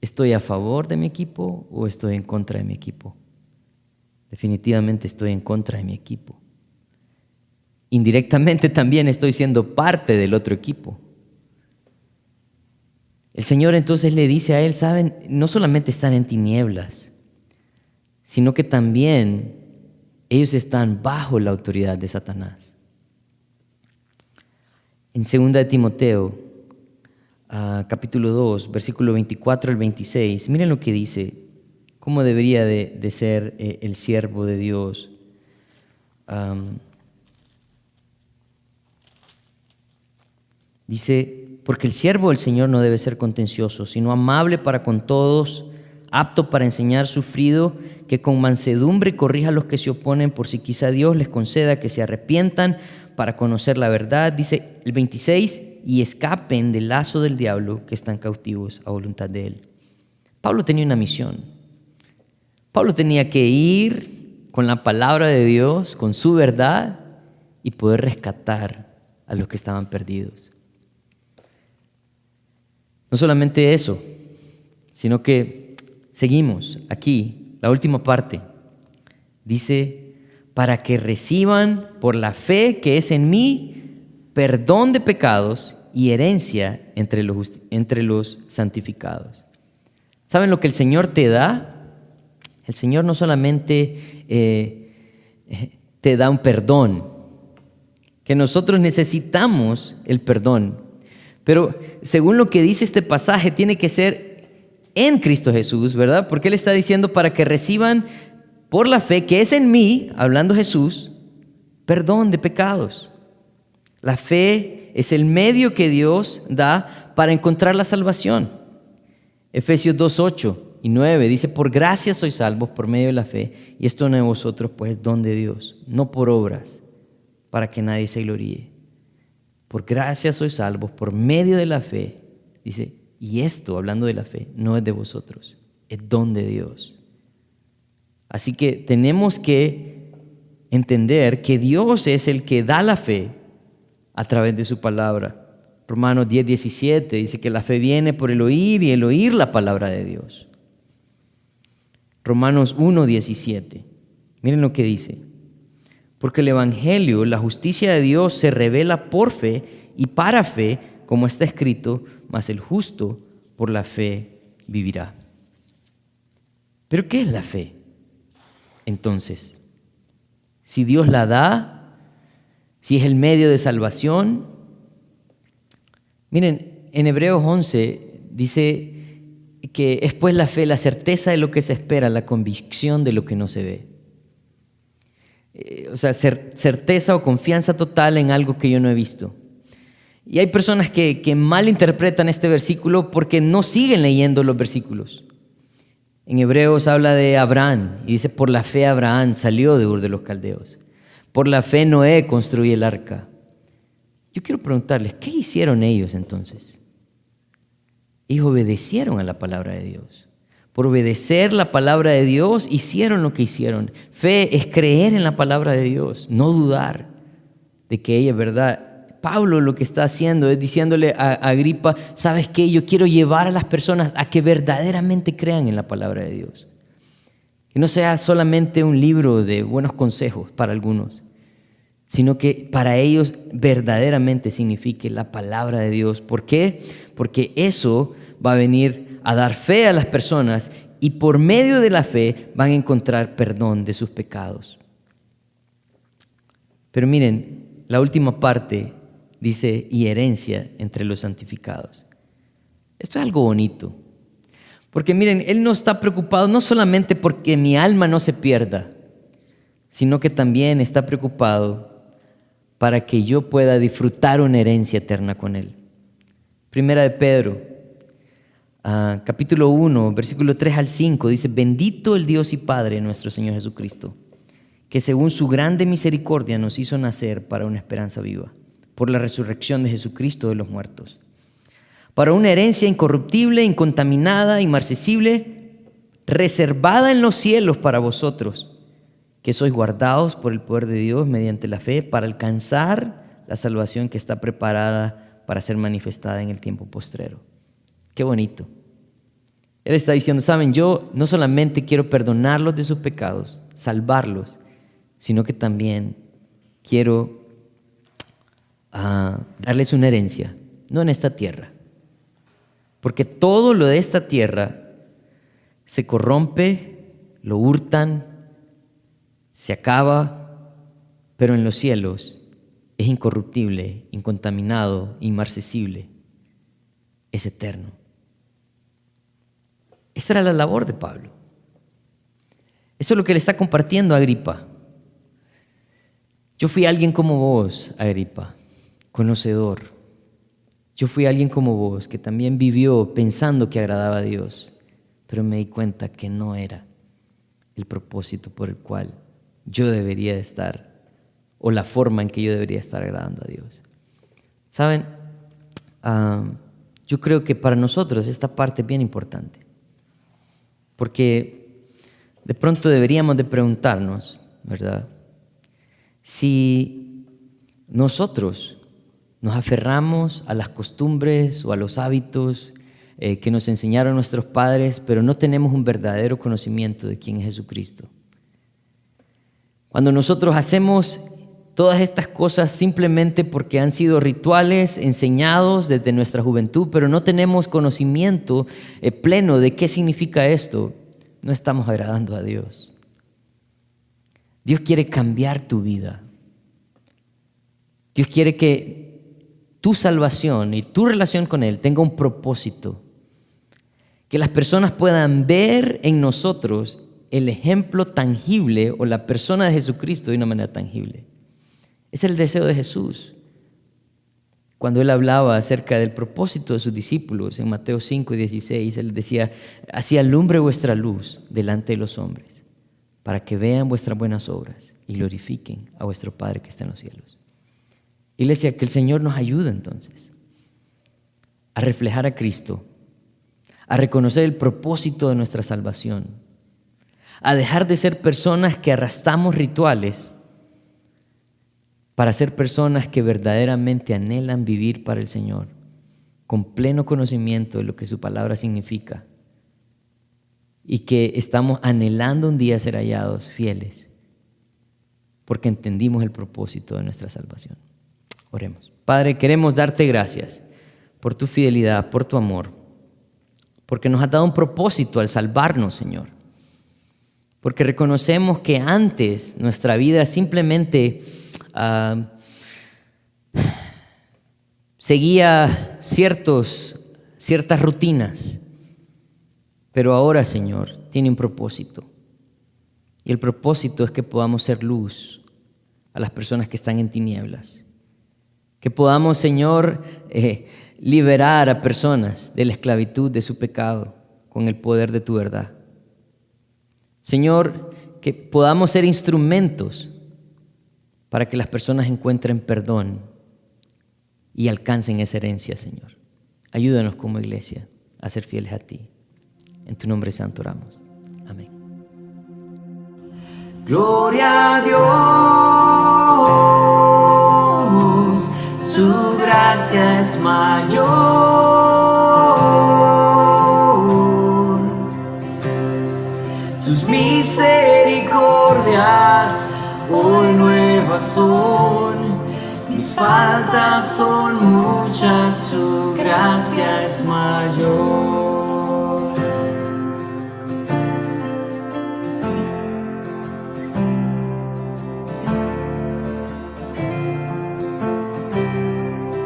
¿estoy a favor de mi equipo o estoy en contra de mi equipo? Definitivamente estoy en contra de mi equipo. Indirectamente también estoy siendo parte del otro equipo. El Señor entonces le dice a él, saben, no solamente están en tinieblas, sino que también ellos están bajo la autoridad de Satanás. En 2 de Timoteo, capítulo 2, versículo 24 al 26, miren lo que dice, cómo debería de ser el siervo de Dios. Dice, porque el siervo del Señor no debe ser contencioso, sino amable para con todos, apto para enseñar, sufrido, que con mansedumbre corrija a los que se oponen, por si quizá Dios les conceda que se arrepientan para conocer la verdad. Dice el 26, y escapen del lazo del diablo, que están cautivos a voluntad de él. Pablo tenía una misión. Pablo tenía que ir con la palabra de Dios, con su verdad, y poder rescatar a los que estaban perdidos. No solamente eso, sino que seguimos aquí, la última parte. Dice, para que reciban por la fe que es en mí, perdón de pecados y herencia entre los santificados. ¿Saben lo que el Señor te da? El Señor no solamente te da un perdón, que nosotros necesitamos el perdón, pero según lo que dice este pasaje, tiene que ser en Cristo Jesús, ¿verdad? Porque Él está diciendo para que reciban por la fe que es en mí, hablando Jesús, perdón de pecados. La fe es el medio que Dios da para encontrar la salvación. Efesios 2, 8 y 9 dice, por gracia sois salvos por medio de la fe, y esto no de vosotros, pues es don de Dios, no por obras, para que nadie se gloríe. Por gracia sois salvos por medio de la fe, dice, y esto, hablando de la fe, no es de vosotros, es don de Dios. Así que tenemos que entender que Dios es el que da la fe a través de su palabra. Romanos 10, 17 dice que la fe viene por el oír y el oír la palabra de Dios. Romanos 1, 17. Miren lo que dice. Porque el evangelio, la justicia de Dios, se revela por fe y para fe, como está escrito, mas el justo por la fe vivirá. ¿Pero qué es la fe? Entonces, si Dios la da, si es el medio de salvación. Miren, en Hebreos 11 dice que es pues la fe, la certeza de lo que se espera, la convicción de lo que no se ve. O sea, certeza o confianza total en algo que yo no he visto. Y hay personas que malinterpretan este versículo porque no siguen leyendo los versículos. En Hebreos habla de Abraham y dice, por la fe Abraham salió de Ur de los Caldeos. Por la fe Noé construyó el arca. Yo quiero preguntarles, ¿qué hicieron ellos entonces? Ellos obedecieron a la palabra de Dios. Por obedecer la palabra de Dios, hicieron lo que hicieron. Fe es creer en la palabra de Dios, no dudar de que ella es verdad. Pablo lo que está haciendo es diciéndole a Agripa, ¿sabes qué? Yo quiero llevar a las personas a que verdaderamente crean en la palabra de Dios. Que no sea solamente un libro de buenos consejos para algunos, sino que para ellos verdaderamente signifique la palabra de Dios. ¿Por qué? Porque eso va a venir a dar fe a las personas y por medio de la fe van a encontrar perdón de sus pecados. Pero miren, la última parte dice, y herencia entre los santificados. Esto es algo bonito. Porque miren, Él no está preocupado no solamente porque mi alma no se pierda, sino que también está preocupado para que yo pueda disfrutar una herencia eterna con Él. Primera de Pedro, capítulo 1, versículo 3 al 5, dice, bendito el Dios y Padre de nuestro Señor Jesucristo, que según su grande misericordia nos hizo nacer para una esperanza viva, por la resurrección de Jesucristo de los muertos, para una herencia incorruptible, incontaminada, inmarcesible, reservada en los cielos para vosotros, que sois guardados por el poder de Dios mediante la fe, para alcanzar la salvación que está preparada para ser manifestada en el tiempo postrero. Qué bonito. Él está diciendo, saben, yo no solamente quiero perdonarlos de sus pecados, salvarlos, sino que también quiero darles una herencia, no en esta tierra. Porque todo lo de esta tierra se corrompe, lo hurtan, se acaba, pero en los cielos es incorruptible, incontaminado, inmarcesible, es eterno. Esta era la labor de Pablo. Eso es lo que le está compartiendo a Agripa. Yo fui alguien como vos, Agripa, conocedor. Yo fui alguien como vos que también vivió pensando que agradaba a Dios, pero me di cuenta que no era el propósito por el cual yo debería estar, o la forma en que yo debería estar agradando a Dios. ¿Saben? Yo creo que para nosotros esta parte es bien importante, porque de pronto deberíamos de preguntarnos, ¿verdad? Si nosotros nos aferramos a las costumbres o a los hábitos que nos enseñaron nuestros padres, pero no tenemos un verdadero conocimiento de quién es Jesucristo. Cuando nosotros hacemos todas estas cosas simplemente porque han sido rituales enseñados desde nuestra juventud, pero no tenemos conocimiento pleno de qué significa esto, no estamos agradando a Dios. Dios quiere cambiar tu vida. Dios quiere que tu salvación y tu relación con Él tenga un propósito. Que las personas puedan ver en nosotros el ejemplo tangible o la persona de Jesucristo de una manera tangible. Es el deseo de Jesús. Cuando Él hablaba acerca del propósito de sus discípulos en Mateo 5:16, Él decía, así alumbre vuestra luz delante de los hombres, para que vean vuestras buenas obras y glorifiquen a vuestro Padre que está en los cielos. Iglesia, que el Señor nos ayude entonces a reflejar a Cristo, a reconocer el propósito de nuestra salvación, a dejar de ser personas que arrastramos rituales para ser personas que verdaderamente anhelan vivir para el Señor, con pleno conocimiento de lo que su palabra significa y que estamos anhelando un día ser hallados fieles porque entendimos el propósito de nuestra salvación. Oremos. Padre, queremos darte gracias por tu fidelidad, por tu amor, porque nos has dado un propósito al salvarnos, Señor. Porque reconocemos que antes nuestra vida simplemente seguía ciertas rutinas, pero ahora, Señor, tiene un propósito. Y el propósito es que podamos ser luz a las personas que están en tinieblas. Que podamos, Señor, liberar a personas de la esclavitud de su pecado con el poder de tu verdad. Señor, que podamos ser instrumentos para que las personas encuentren perdón y alcancen esa herencia, Señor. Ayúdanos como iglesia a ser fieles a ti. En tu nombre santo oramos. Amén. Gloria a Dios, su gracia es mayor. Sus misericordias hoy nuevas son. Mis faltas son muchas, su gracia es mayor.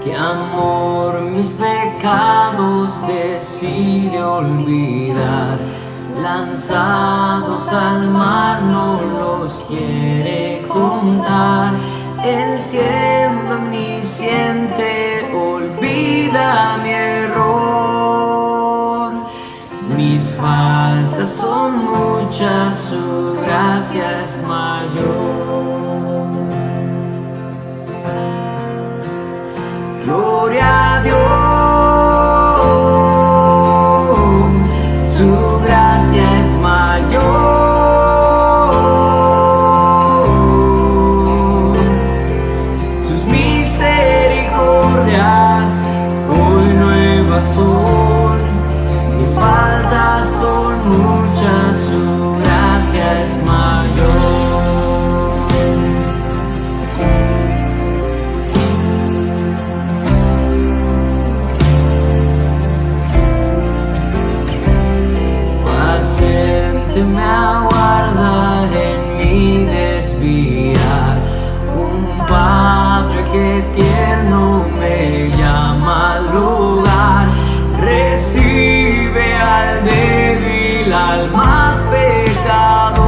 Qué amor mis pecados decide olvidar, lanzados al mar no los quiere contar. Él siendo omnisciente olvida mi error. Mis faltas son muchas, su gracia es mayor. Gloria a Dios, su gracia es mayor. Sus misericordias recibe al débil, al más pecador.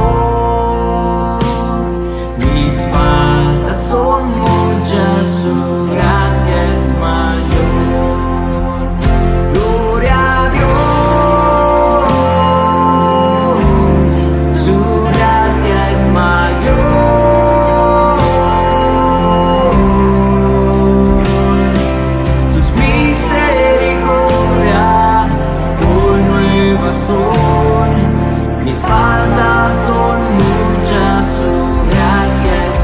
Mis faltas son muchas, su gracia es mayor. Gloria a Dios, su gracia es mayor. Sus misericordias hoy nuevas son. Mis faltas son muchas, su gracia es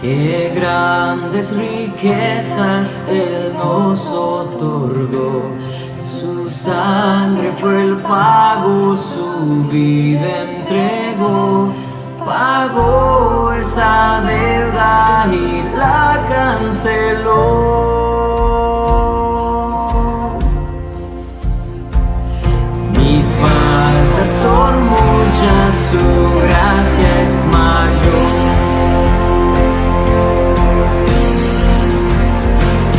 Qué grandes riquezas Él nos otorgó, su sangre fue el pago, su vida entregó, pagó esa deuda y la canceló. Mis faltas son muchas, su gracia es mayor.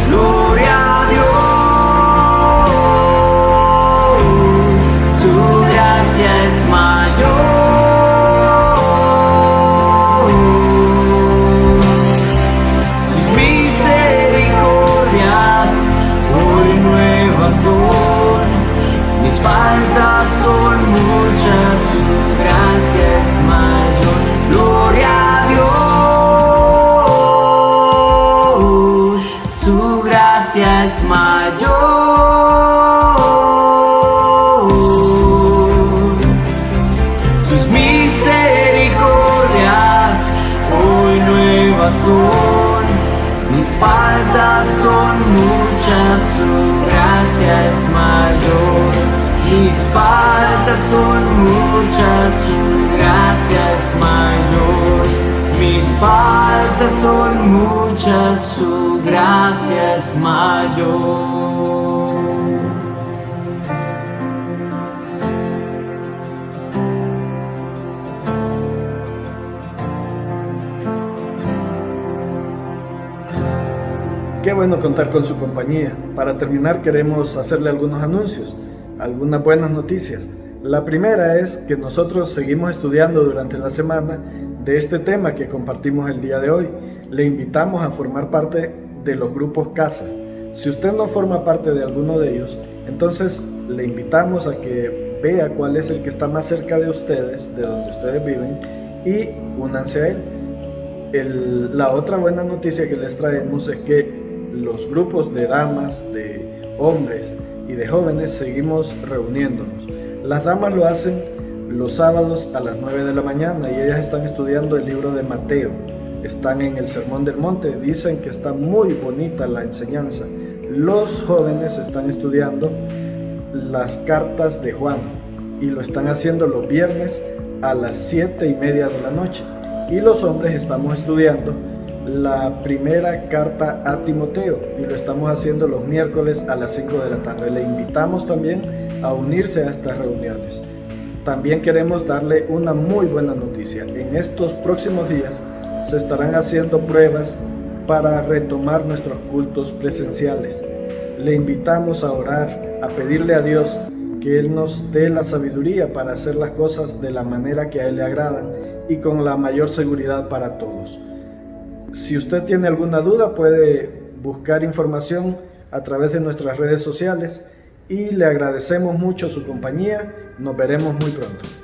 Gloria a Dios, su gracia es mayor. Sus misericordias hoy nuevas son. Mis faltas son muchas, su gracia es mayor. Gloria a Dios, su gracia es mayor. Sus misericordias hoy nuevas son. Mis faltas son muchas, su gracia es mayor. Mis faltas son muchas, su gracia es mayor. Mis faltas son muchas, su gracia es mayor. Qué bueno contar con su compañía. Para terminar, queremos hacerle algunos anuncios, algunas buenas noticias. La primera es que nosotros seguimos estudiando durante la semana de este tema que compartimos el día de hoy. Le invitamos a formar parte de los grupos Casa. Si usted no forma parte de alguno de ellos, entonces le invitamos a que vea cuál es el que está más cerca de ustedes, de donde ustedes viven, y únanse a él. La otra buena noticia que les traemos es que los grupos de damas, de hombres y de jóvenes seguimos reuniéndonos. Las damas lo hacen los sábados a las 9 de la mañana y ellas están estudiando el libro de Mateo. Están en el Sermón del Monte, dicen que está muy bonita la enseñanza. Los jóvenes están estudiando las cartas de Juan y lo están haciendo los viernes a las 7:30 de la noche. Y los hombres estamos estudiando la primera carta a Timoteo y lo estamos haciendo los miércoles a las 5 de la tarde. Le invitamos también a unirse a estas reuniones. También queremos darle una muy buena noticia. En estos próximos días se estarán haciendo pruebas para retomar nuestros cultos presenciales. Le invitamos a orar, a pedirle a Dios que Él nos dé la sabiduría para hacer las cosas de la manera que a Él le agradan y con la mayor seguridad para todos. Si usted tiene alguna duda, puede buscar información a través de nuestras redes sociales y le agradecemos mucho su compañía. Nos veremos muy pronto.